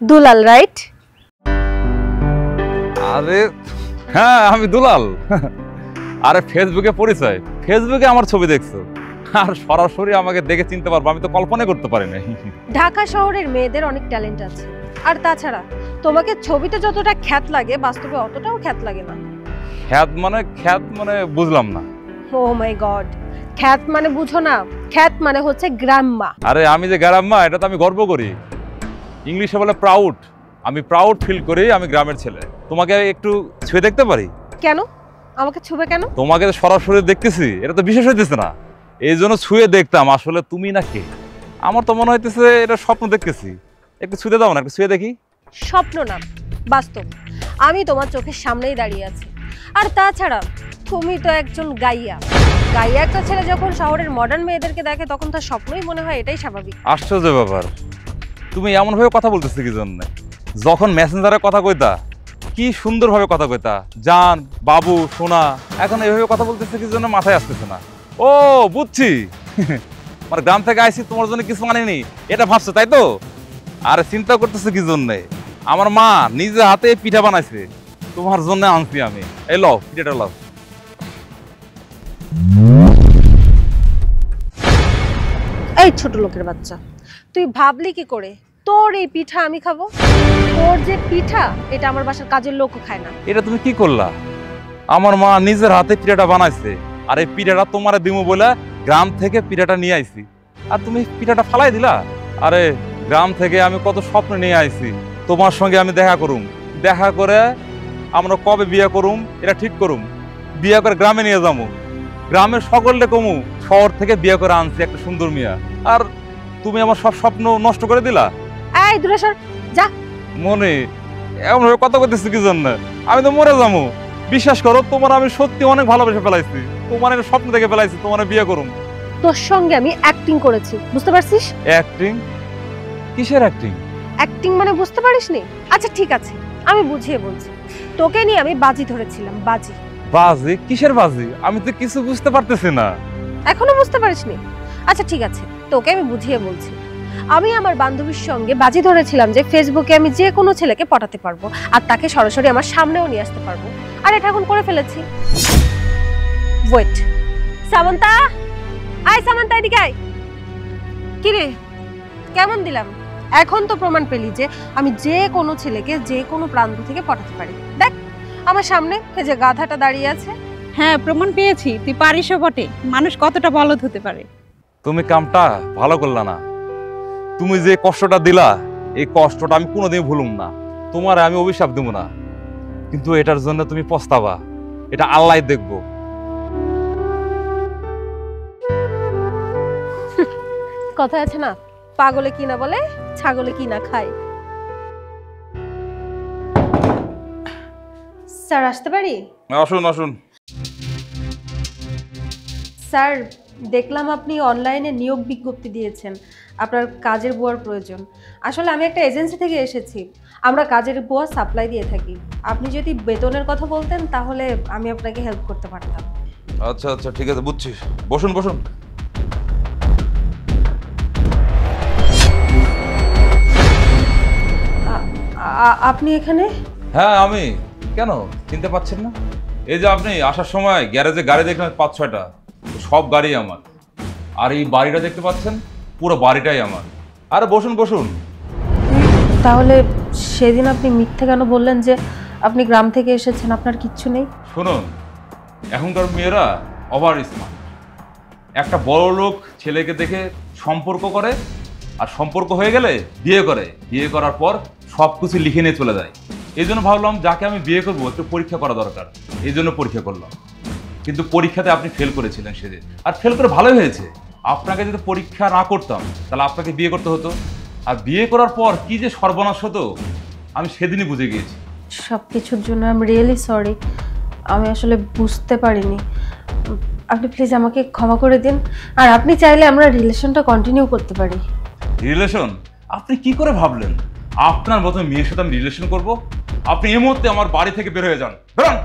দুলাল right? আরে হ্যাঁ আমি দুলাল। আরে ফেসবুকে পরিচয়, ফেসবুকে আমার ছবি দেখছো, আর সরাসরি আমাকে দেখে চিনতে পারবো আমি তো কল্পনা করতে পারি না। ঢাকা শহরের মেয়েদের অনেক ট্যালেন্ট আছে, আর তাছাড়া তোমাকে ছবিতে যতটা খ্যাত লাগে বাস্তবে অতটাও খ্যাত লাগে না। খ্যাত মানে বুঝলাম না। ও মাই গড, খ্যাত মানে বুঝো না? খ্যাত মানে হচ্ছে গ্রাম্মা। আরে আমি যে গ্রাম্মা এটা তো আমি গর্ব করি, ইংলিশে বলে প্রাউড। আমি প্রাউড ফিল করি আমি গ্রামের ছেলে। তোমাকে একটু ছুঁয়ে দেখতে পারি? কেন আমাকে ছুবে কেন? তোমাকে সরাসরি দেখতেছি, এটা তো বিশেষ হইতেছে না, এই জন্য ছুঁয়ে দেখতাম আসলে তুমি না কে। আমার তো মনে হইতেছে এটা স্বপ্ন দেখতেছি, একটু ছুঁয়ে দাও না, একটু ছুঁয়ে দেখি। স্বপ্ন না, বাস্তব। আমি তোমার চোখের সামনেই দাঁড়িয়ে আছি। আর তাছাড়া তুমি তো একজন গাইয়া। গাইয়া একটা ছেলে যখন শহরের মডার্ন মেয়েদেরকে দেখে তখন তার স্বপ্নই মনে হয়, এটাই স্বাভাবিক। আশ্চর্য ব্যাপার, তুমি এমন ভাবে কথা বলতেছো কি জন্য? যখন মেসেঞ্জারে কথা কইতা কি সুন্দরভাবে কথা কইতা, জান বাবু সোনা, এখন এইভাবে কথা বলতেছে কি জন্য মাথায় আসতেছে না। ও বুঝছি, মানে গ্রাম থেকে আইছি তোমার জন্য কিছু মানেনি এটা ভাবছো তাই তো? আরে চিন্তা করতেছে কি জন্যে, আমার মা নিজে হাতে পিঠা বানাইছে তোমার জন্য আনছি আমি। এই লও পিঠাটা লও। এই ছোট লোকের বাচ্চা, তুই ভাবলি কি করে তোর এই পিঠা আমি খাবো? তোর যে পিঠা এটা আমার বাসার কাজের লোকও খায় না। এটা তুমি কি করলা? আমার মা নিজের হাতে পিঠাটা বানাইছে, আর এই পিঠাটা তোমারে দিমু বলে গ্রাম থেকে পিঠাটা নিয়ে আইছি, আর তুমি পিঠাটা ফালাই দিলা। আরে গ্রাম থেকে আমি কত স্বপ্ন নিয়ে আইছি তোমার সঙ্গে আমি দেখা করুম, দেখা করে আমরা কবে বিয়ে করুম এটা ঠিক করুম, বিয়ে করে গ্রামে নিয়ে যাবো, গ্রামের সকলকে কমু শহর থেকে বিয়ে করে আনছি একটা সুন্দর মিয়া, আর তুমি আমার সব স্বপ্ন নষ্ট করে দিলা। এই দূরে সর যা। মনে এমন কথা বলতেছি কি জন্য? আমি তো মরে যাবো, বিশ্বাস করো তোমার আমি সত্যি অনেক ভালোবেসে ফেলাইছি, তোমার একটা স্বপ্ন দেখে ফেলাইছি তোমার বিয়ে করুম। তোর সঙ্গে আমি অ্যাক্টিং করেছি, বুঝতে পারছিস? অ্যাক্টিং? কিসের অ্যাক্টিং? অ্যাক্টিং মানে বুঝতে পারিসনি? আচ্ছা ঠিক আছে, আমি বুঝিয়ে বলছি। তোকে নিয়ে আমি বাজি ধরেছিলাম। বাজি? বাজি? কিসের বাজি? আমি তো কিছু বুঝতে পারতেছি না। এখনো বুঝতে পারিসনি? আচ্ছা ঠিক আছে, তোকে আমি বুঝিয়ে বলছি। আমি আমার বান্ধবীর সঙ্গে বাজি ধরেছিলাম যে ফেসবুকে আমি যে কোনো ছেলেকে পটাতে পারবো, আর তাকে সরাসরি আমার সামনেও নিয়ে আসতে পারবো, আর এটা এখন করে ফেলেছি। ওয়েট, সামন্তা, আয় সামন্তা, এদিকে আয়। কি রে, কেমন দিলাম? এখন তো প্রমাণ পেলি যে আমি যে কোনো ছেলেকে যে কোনো প্রান্ত থেকে পটাতে পারি। দেখ আমার সামনে এই যে গাধাটা দাঁড়িয়ে আছে। হ্যাঁ প্রমাণ পেয়েছি, তুই পারিসও বটে, মানুষ কতটা বলদ হতে পারে। তুমি কামটা ভালো করলা না, তুমি যে কষ্টটা দিলা এই কষ্টটা আমি কোনোদিন ভুলুম না, তোমার আমি অভিশাপ দেব না, কিন্তু এটার জন্য তুমি পস্তাবা, এটা আল্লাহ দেখবো। কথা আছে না, পাগলে কি না বলে ছাগলে কি না খায়। স্যার আসতে পারি? আসুন আসুন। স্যার দেখলাম আপনি অনলাইনে নিয়োগ বিজ্ঞপ্তি দিয়েছেন, আপনার কাজের বুয়ার প্রয়োজন। আসলে আমি একটা এজেন্সি থেকে এসেছি, আমরা কাজের বুয়া সাপ্লাই দিয়ে থাকি। আপনি যদি বেতনের কথা বলতেন তাহলে আমি আপনাকে হেল্প করতে পারতাম। আচ্ছা আচ্ছা ঠিক আছে, বুঝছি, বসুন বসুন। আপনি এখানে? হ্যাঁ আমি, কেন চিনতে পারছেন না? এই যে আপনি আসার সময় গ্যারেজে গাড়ি দেখলেন 5-6টা, সব গাড়ি আমার, আর এই বাড়িটা দেখতে পাচ্ছেন পুরো বাড়িটাই আমার। আরে বসুন বসুন। তাহলে সেদিন আপনি মিথ্যে কেন বললেন যে আপনি গ্রাম থেকে এসেছেন, আপনার কিচ্ছু নেই? শুনুন, এখনকার মেয়েরা ওভার স্মার্ট, একটা বড় লোক ছেলেকে দেখে সম্পর্ক করে, আর সম্পর্ক হয়ে গেলে বিয়ে করে, বিয়ে করার পর সব কিছু লিখে নিয়ে চলে যায়। এই জন্য ভাবলাম যাকে আমি বিয়ে করবো একটু পরীক্ষা করা দরকার, এই জন্য পরীক্ষা করলাম। কিন্তু পরীক্ষাতে আপনি ফেল করেছিলেন সেদিন, আর ফেল করে ভালোই হয়েছে। আপনাকে যদি পরীক্ষা না করতাম তাহলে আপনাকে বিয়ে করতে হতো, আর বিয়ে করার পর কি যে সর্বনাশ হতো আমি সেদিনই বুঝে গিয়েছি। সব কিছুর জন্য আই এম রিয়েলি সরি, আমি আসলে বুঝতে পারিনি। আপনি প্লিজ আমাকে ক্ষমা করে দিন, আর আপনি চাইলে আমরা রিলেশনটা কন্টিনিউ করতে পারি। রিলেশন? আপনি কি করে ভাবলেন আপনার মতো মেয়ের সাথে আমি রিলেশন করব? আপনি এই মুহূর্তে আমার বাড়ি থেকে বের হয়ে যান, বেরোন।